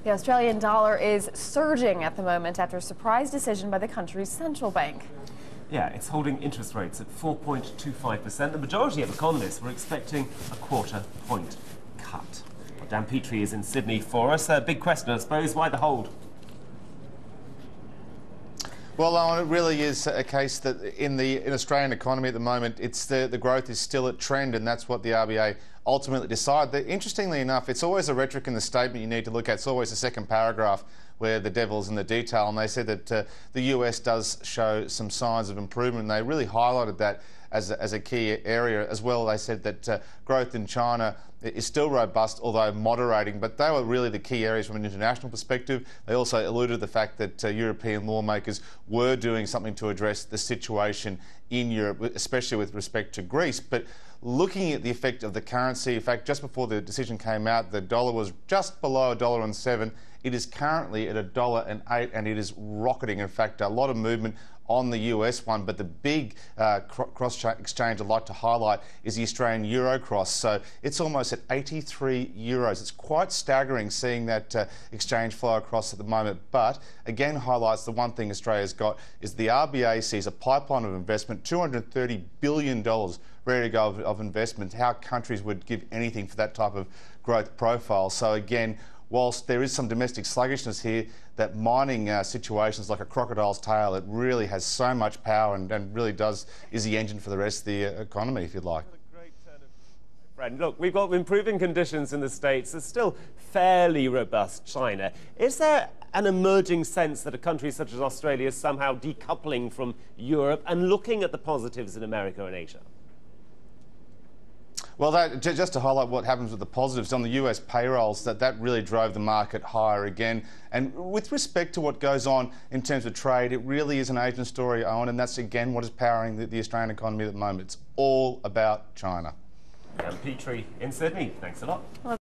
The Australian dollar is surging at the moment after a surprise decision by the country's central bank. Yeah, it's holding interest rates at 4.25%. The majority of economists were expecting a quarter-point cut. Well, Petrie is in Sydney for us. A big question, I suppose. Why the hold? Well, Owen, it really is a case that in the Australian economy at the moment, it's the growth is still at trend, and that's what the RBA ultimately decided. Interestingly enough, it's always a rhetoric in the statement you need to look at. It's always the second paragraph where the devil's in the detail, and they said that the US does show some signs of improvement, and they really highlighted that as a key area as well. They said that growth in China is still robust, although moderating, but they were really the key areas from an international perspective. They also alluded to the fact that European lawmakers were doing something to address the situation in Europe, especially with respect to Greece. But looking at the effect of the currency, in fact, just before the decision came out, the dollar was just below $1.07. It is currently at $1.08, and it is rocketing. In fact, a lot of movement on the US one, but the big cross exchange I'd like to highlight is the Australian euro cross. So it's almost at 83 euros. It's quite staggering seeing that exchange flow across at the moment, but again highlights the one thing Australia's got is the RBA sees a pipeline of investment, $230 billion ready to go of investment. How countries would give anything for that type of growth profile. So again, whilst there is some domestic sluggishness here, that mining situations like a crocodile's tail, it really has so much power and really is the engine for the rest of the economy, if you'd like. Friend, look, we've got improving conditions in the States. There's still fairly robust China. Is there an emerging sense that a country such as Australia is somehow decoupling from Europe and looking at the positives in America and Asia? Well, just to highlight what happens with the positives, on the US payrolls, that really drove the market higher again. And with respect to what goes on in terms of trade, it really is an Asian story, Owen, and that's again what is powering the Australian economy at the moment. It's all about China. Petrie in Sydney, thanks a lot.